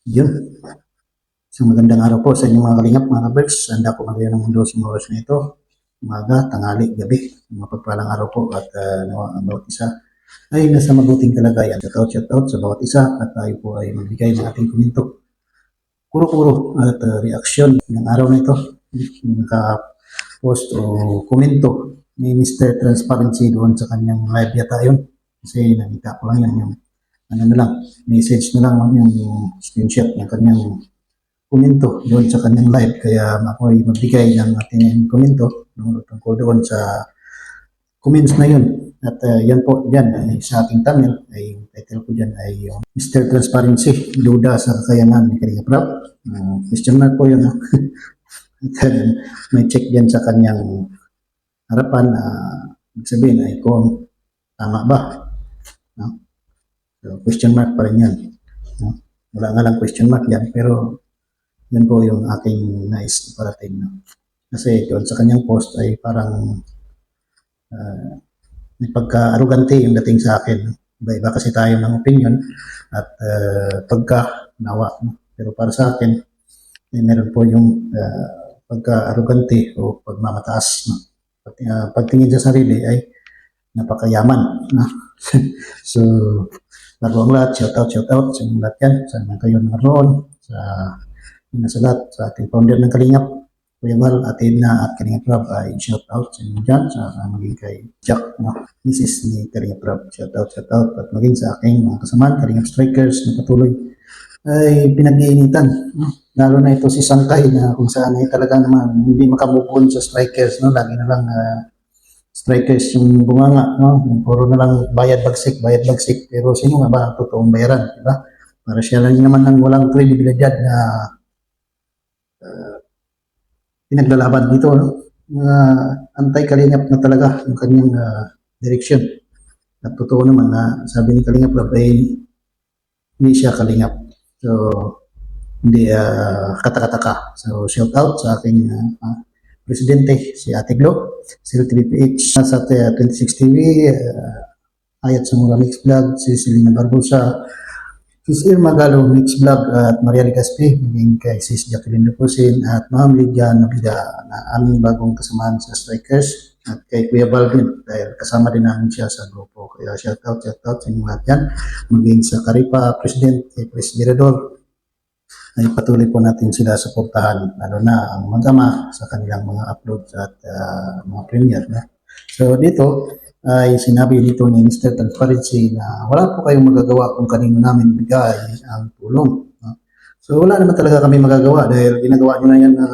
Yun. So magandang araw po sa inyong mga kalingap, mga kabers. Handa po kayo ng mundo sa mga oras na ito. Umaga, tanghali, gabi. Mapagpalang araw po at nawa ang bawat isa ay nasa mabuting kalagayan. Shout out sa bawat isa at tayo po ay magbigay ng ating komento. Kuro-kuro at reaksyon ng araw na ito. Naka-post o komento ni Mr. Transparency doon sa kanyang live yata yun. Kasi nakita ko lang yan yung ano na lang, message na lang yung screenshot ng kanyang komento doon sa kanyang live. Kaya ako ay magbigay ng ating komento tungkol doon sa comments na yun. At yan po, dyan sa ating thumbnail, ay title ko dyan ay Mr. Transparency, duda sa kakayanan ni Kalinga Prab. Question mark po yun. At may check dyan sa kanyang harapan na sabihin ay kung tama ba. No? So, question mark pa rin yan. No? Wala nga lang question mark yan, pero yan po yung aking nais iparating. No? Kasi doon sa kanyang post ay parang may pagka-arugante yung dating sa akin. Iba-iba kasi tayo ng opinion at pagka nawa. No? Pero para sa akin, ay meron po yung pagka-arugante o pagmamataas. No? Pagtingin sa sarili ay napakayaman. No? So, bago ang lahat, shout out sa inyong lahat yan. Sana kayo naroon sa lahat, sa ating founder ng Kalingap, Kuya Mal, at Edna at Kalingap Rob, ay shout out sa inyo dyan, sa maging kay Jack, no? Mrs. ni Kalingap Rob, shout out, at maging sa aking mga kasamaan, Kalingap Strikers, na patuloy ay pinag-iinitan, no? Lalo na ito si Sangkay na kung saan ay talaga naman hindi makamukon sa Strikers, no? Lagi na lang Strikers yung bunganga, no? Puro na lang bayad bagsik, pero sino nga ba ang totoong bayaran, di ba? Para siya lang naman ang walang kredibilidad na pinaglalaban dito, no? Anti-Kalingap na talaga yung kanyang direksyon. At totoo naman na sabi ni Kalingap Rob ay hindi siya Kalingap. So, hindi katakataka. So, shout out sa aking presidente, si Ate Glo, si LTVPH, sa 26 TV, Ayat Samura Mix Vlog, si Selena Barbosa, Sis Irma Galo Mix Vlog at Maria Ligaspi, maging kay Sis Jacqueline Lupusin at Ma'am Lydia Nabida na aming bagong kasamaan sa Strikers at kay Kuya Balvin dahil kasama din namin siya sa grupo. Kaya shout out sa inyong lahat yan. Maging sa Karipa President, kay Pres Mirador, ay patuloy po natin sila suportahan, lalo na ang mag-ama sa kanilang mga uploads at mga premiere. No? So dito, ay sinabi dito ni Mr. Transparency na wala po kayong magagawa kung kanino namin bigay ang tulong. No? So wala naman talaga kami magagawa dahil ginagawa nyo na yan na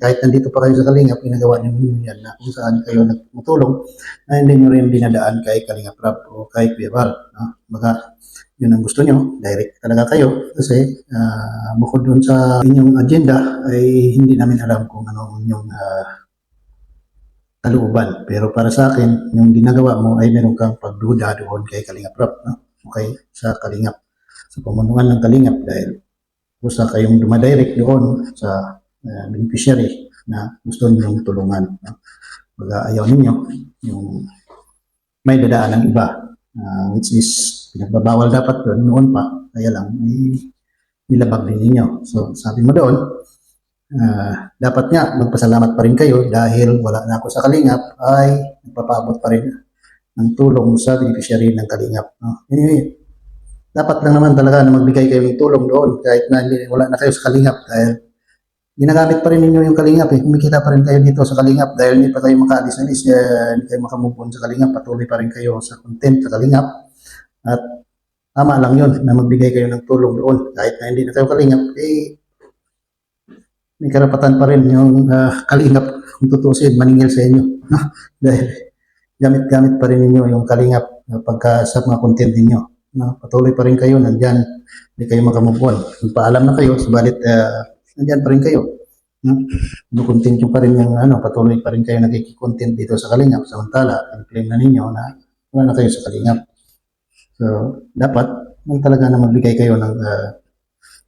kahit nandito pa kayo sa Kalingap, ginagawa nyo yan na kung saan kayo nagtutulong na hindi nyo rin dinadaan kay Kalingap Rob o kay Kuya Val. No? Baga, yun ang gusto nyo, direct talaga kayo kasi bukod dun sa inyong agenda ay hindi namin alam kung ano yung kalooban. Pero para sa akin, yung ginagawa mo ay meron kang pagduda doon kay Kalingap Rob, no? Okay, sa Kalingap, sa pamunungan ng Kalingap dahil gusto kayong dumadirect doon sa beneficiary na gusto ninyong tulungan. No? Baga ayaw ninyo yung may dadaan ng iba. Which is pinagbabawal dapat doon noon pa, kaya lang nilabag din ninyo. So sabi mo doon, dapat nga magpasalamat pa rin kayo dahil wala na ako sa Kalingap ay nagpapaabot pa rin ng tulong sa beneficiary ng Kalingap. No? Anyway, dapat lang naman talaga na magbigay kayo ng tulong doon kahit na wala na kayo sa Kalingap dahil ginagamit pa rin ninyo yung Kalingap eh. Kumikita pa rin kayo dito sa Kalingap dahil hindi pa kayo makaalis-alis, hindi kayo makamove sa Kalingap, patuloy pa rin kayo sa content sa Kalingap. At tama lang yun na magbigay kayo ng tulong doon kahit na hindi na kayo Kalingap, eh may karapatan pa rin yung Kalingap kung tutusin, maningil sa inyo. No? Dahil gamit-gamit pa rin ninyo yung Kalingap pagka sa mga content ninyo. No? Patuloy pa rin kayo, nandyan, hindi kayo makamove on. Paalam na kayo, subalit nandyan pa rin kayo. Content pa rin yung patuloy pa rin kayo nagkikikontent dito sa Kalingap. Samantala, ang claim na ninyo na wala na kayo sa Kalingap. So, dapat talaga na magbigay kayo ng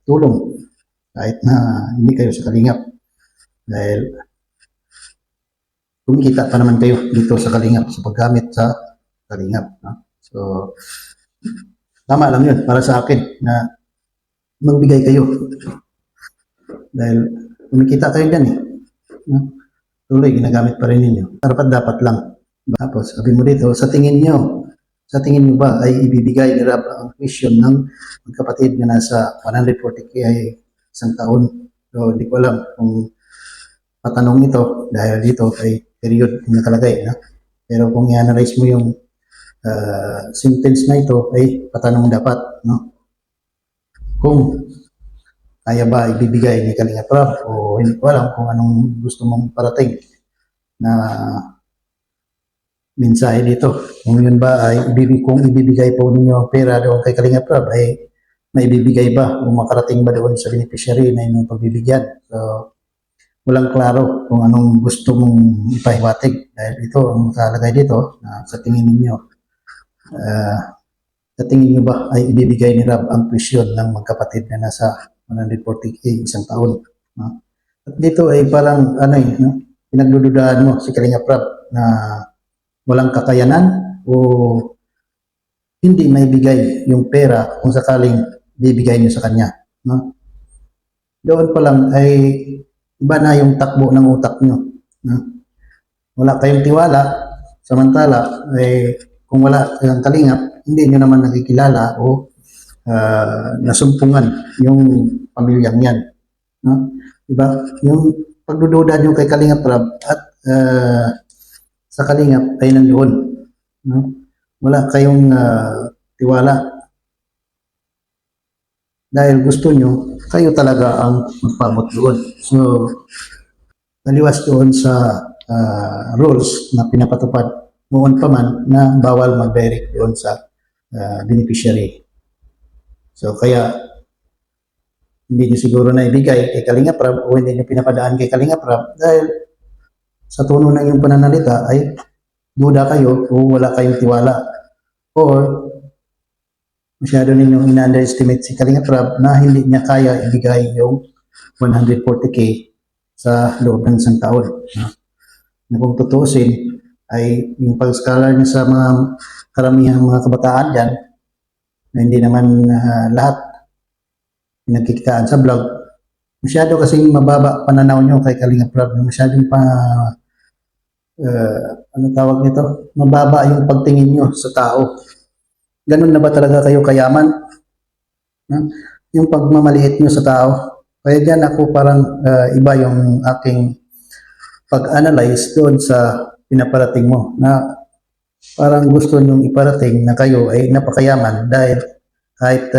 tulong kahit na hindi kayo sa Kalingap. Dahil kumikita pa naman kayo dito sa Kalingap sa paggamit sa Kalingap. No? So, tama lang yun para sa akin na magbigay kayo. Dahil kumikita kayo dyan eh. No? Tuloy, ginagamit pa rin ninyo. Dapat lang. Tapos, sabi mo dito, sa tingin nyo ba ay ibibigay ni Rob ang tuition ng magkapatid na nasa 140k ay isang taon? So, hindi ko alam kung patanong ito dahil dito ay period na nakalagay. No? Pero kung i-analyze mo yung sentence na ito ay patanong dapat. No? Kung kaya ba ibibigay ni Kalinga Prab o hindi ko alam kung anong gusto mong parating na mensahe dito. Kung yun ba ay kung ibibigay po ninyo ang pera doon kay Kalinga Prab ay maibibigay ba o makarating ba doon sa beneficiary na inyong pagbibigyan. So, walang klaro kung anong gusto mong ipahiwatig dahil ito ang nakalagay dito na sa tingin ninyo. Sa tingin nyo ba ay ibibigay ni Rob ang tuition ng magkapatid na nasa 140k isang taon? No? At dito ay parang pinagdududahan mo si Kalinga Prab na walang kakayanan o hindi maibigay yung pera kung sakaling bibigay nyo sa kanya. No? Doon pa lang ay iba na yung takbo ng utak nyo. No? Wala kayong tiwala, samantala kung wala kayong kalingap, hindi nyo naman nakikilala o nasumpungan yung pamilyang yan. No? Diba? Yung pagdududa nyo kay Kalingap Prab at sa Kalingap ay nandoon. No? Wala kayong tiwala. Dahil gusto nyo, kayo talaga ang magpabot doon. So, naliwas doon sa rules na pinapatupad noon pa man na bawal mag-direct doon sa beneficiary. So, kaya hindi nyo siguro na ibigay kay Kalinga Prab o hindi nyo pinapadaan kay Kalinga Prab dahil sa tono ng iyong pananalita ay duda kayo o wala kayong tiwala or masyado ninyong ina-underestimate si Kalinga Prab na hindi niya kaya ibigay yung 140k sa loob ng isang taon. Na kung tutuusin ay yung pag-scholar niya sa mga karamihang mga kabataan dyan na hindi naman lahat pinagkikitaan sa vlog, masyado kasing mababa pananaw nyo kay Kalinga Prab, masyadong ano tawag nito, mababa yung pagtingin nyo sa tao. Ganun na ba talaga kayo kayaman? Yung pagmamaliit nyo sa tao. Kaya dyan ako parang iba yung aking pag-analyze doon sa pinaparating mo na parang gusto nyong iparating na kayo ay napakayaman dahil kahit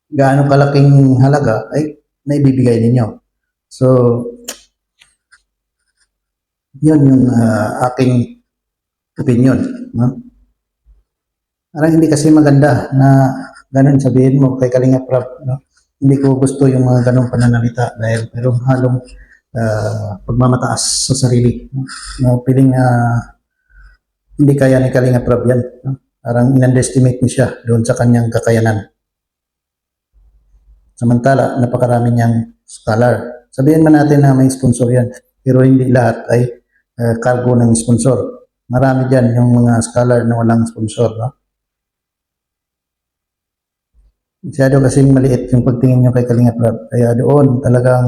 gaano kalaking halaga ay naibibigay ninyo. So, yun yung aking opinion. No? Parang hindi kasi maganda na ganun sabihin mo kay Kalinga Prab. No? Hindi ko gusto yung mga ganung pananalita dahil mayroong halong pagmamataas sa sarili. No? Piling na hindi kaya ni Kalinga Prab yan. No? Parang in-underestimate niya siya doon sa kanyang kakayanan. Samantala, napakarami niyang scholar. Sabihin man natin na may sponsor yan, pero hindi lahat ay cargo ng sponsor. Marami dyan yung mga scholar na walang sponsor. No? Masyado kasing maliit yung pagtingin nyo kay Kalinga Prab. Kaya doon talagang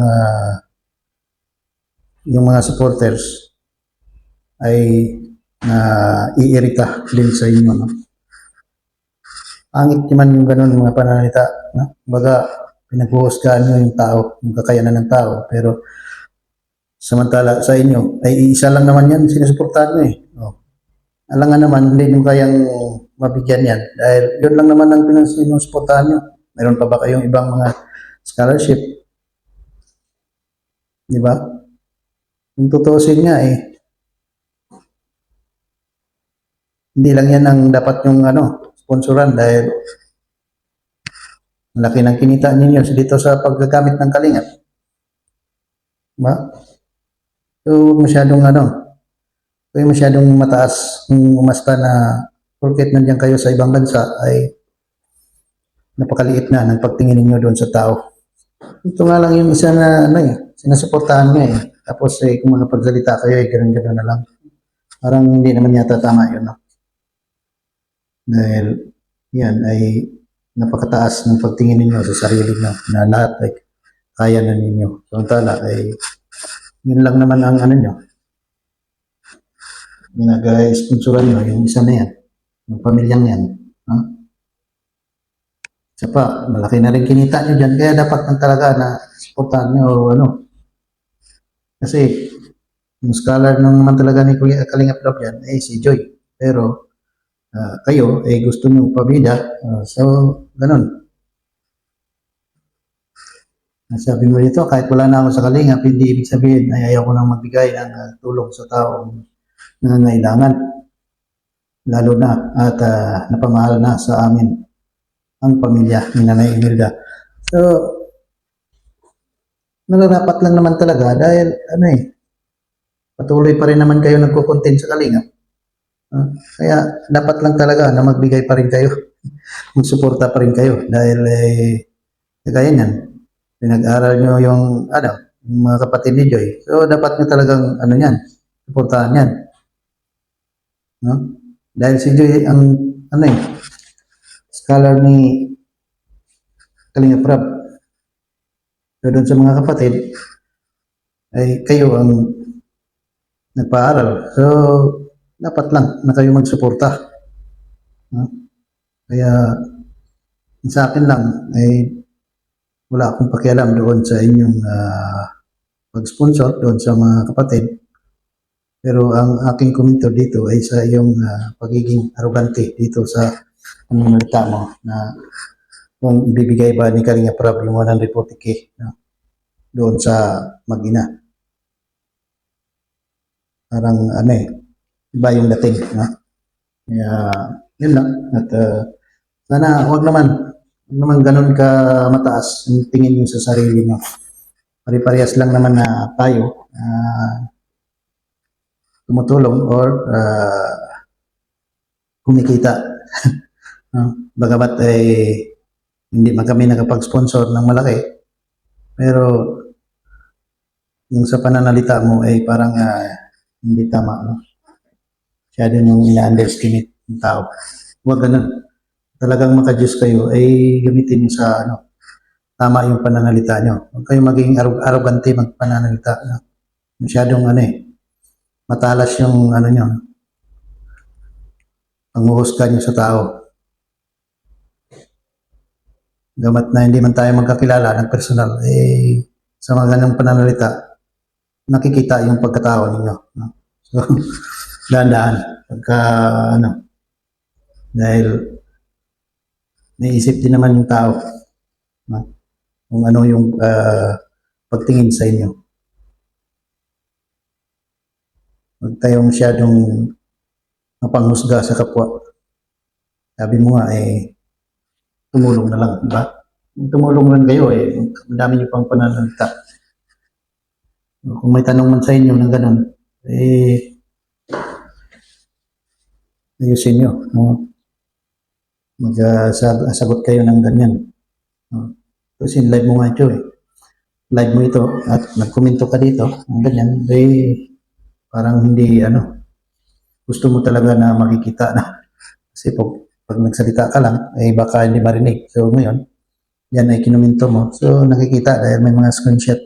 yung mga supporters ay iirita din sa inyo. No? Pangit naman yung ganun mga pananalita. No? Baga, pinaghuhusgahan nyo yung tao, yung kakayanan ng tao. Pero samantala sa inyo, ay isa lang naman yan, sinusuportahan nyo eh. Oh. Alangan naman, hindi nyo kayang mabigyan yan. Dahil yun lang naman ang sinusuportahan nyo. Mayroon pa ba kayong ibang mga scholarship? Di ba? Kung tutusin nga eh, hindi lang yan ang dapat yung sponsoran dahil malaki ng kinita ninyo dito sa paggagamit ng Kalingap. Diba? So, masyadong mataas kung umasta na porket nandiyan kayo sa ibang bansa ay napakaliit na ng pagtingin ninyo doon sa tao. Ito nga lang yung isa na sinasuportahan niya eh. Tapos kung magpagsalita kayo gano'n na lang. Parang hindi naman yata tama yun. No? Dahil yan ay napakataas ng pagtingin ninyo sa sarili nyo na lahat ay kaya na ninyo. Samantala ay yun lang naman ang ano nyo, ginag-sponsoran nyo, yung isa na yan, yung pamilyang yan. Isa pa, malaki na rin kinita nyo dyan, kaya dapat lang talaga na supportahan nyo o ano. Kasi yung scholar nung naman talaga ni Kuya Kalingap Rob yan ay si Joy. Pero kayo ay gusto nyo pabida, so ganun. Sabi mo dito, kahit wala na ako sa Kalingap, hindi ibig sabihin ay ayaw ko nang magbigay ng tulong sa taong nangangailangan. Lalo na at napamahal na sa amin ang pamilya ni Nanay Imelda. So, nararapat lang naman talaga dahil patuloy pa rin naman kayo nagkukontent sa Kalingap. Kaya dapat lang talaga na magbigay pa rin kayo, magsuporta pa rin kayo dahil kaya niyan, pinag-aral nyo yung mga kapatid ni Joy. So, dapat nyo talagang yan, suportahan yan. No? Dahil si Joy ang scholar ni Kalingap Rob. So, doon sa mga kapatid, ay kayo ang nagpaaral. So, dapat lang na kayo magsuporta. No? Kaya, sa akin lang, ay wala akong pakialam doon sa inyong pag-sponsor doon sa mga kapatid. Pero ang aking komento dito ay sa iyong pagiging arrogante dito sa pananalita mo na kung ibibigay ba ni Kalingap Rob yung 140K doon sa mag-ina. Parang iba yung dating. Kaya yun lang. At sana huwag naman ganun ka mataas yung tingin nyo sa sarili nyo. Pare-parehas lang naman na tayo tumutulong or kumikita. Bagamat ay hindi man kami nakapag-sponsor ng malaki, pero yung sa pananalita mo ay parang hindi tama. Siya din yung ina-underestimate ng tao. Huwag ganun. Talagang maka-Diyos kayo ay gamitin nyo sa tama yung pananalita nyo. Huwag kayong maging arrogante magpananalita. Masyadong matalas yung nyo, panghuhusga nyo sa tao. Gamat na hindi man tayo magkakilala ng personal, sa mga ganang pananalita, nakikita yung pagkatao ninyo. So, dahan-dahan. Pagka, dahil naisip din naman yung tao kung ano yung pagtingin sa inyo. Huwag tayong masyadong mapanghusga sa kapwa. Sabi mo nga, tumulong na lang, diba? Tumulong lang kayo, madami nyo pang pananalita. Kung may tanong man sa inyo ng ganun, ayusin nyo. Magsagot kayo ng ganyan. Kasi live mo nga ito live mo ito at nagkomento ka dito ng ganyan, parang hindi gusto mo talaga na makikita na. Kasi pag nagsalita ka lang, baka hindi marinig. So ngayon, yan ay kinomento mo. So nakikita dahil may mga screenshot,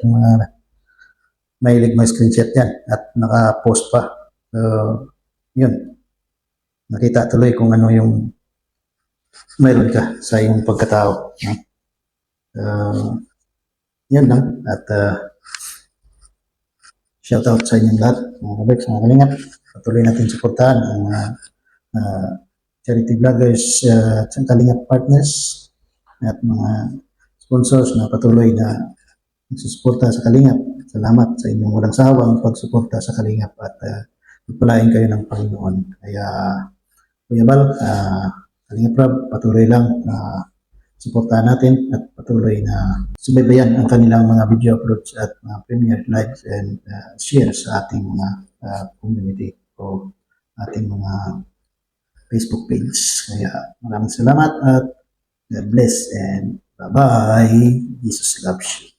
mahilig may screenshot yan at naka-post pa. So yun, nakita tuloy kung ano yung mayroon ka sa iyong pagkatao. Yan lang. At shout out sa inyong lahat, mga kabeks, mga kalingap. Patuloy natin suportahan ang mga charity vloggers at kalingap partners at mga sponsors na patuloy na nagsusuporta sa kalingap. Salamat sa inyong walang sawang pagsuporta sa kalingap at pagpalain kayo ng Panginoon. Kaya Kuya Bal, Kalingap Rob, patuloy lang suportahan natin at patuloy na subaybayan ang kanilang mga video uploads at mga premiere lives and share sa ating mga community o ating mga Facebook page. Kaya maraming salamat at God bless and bye-bye. Jesus loves you.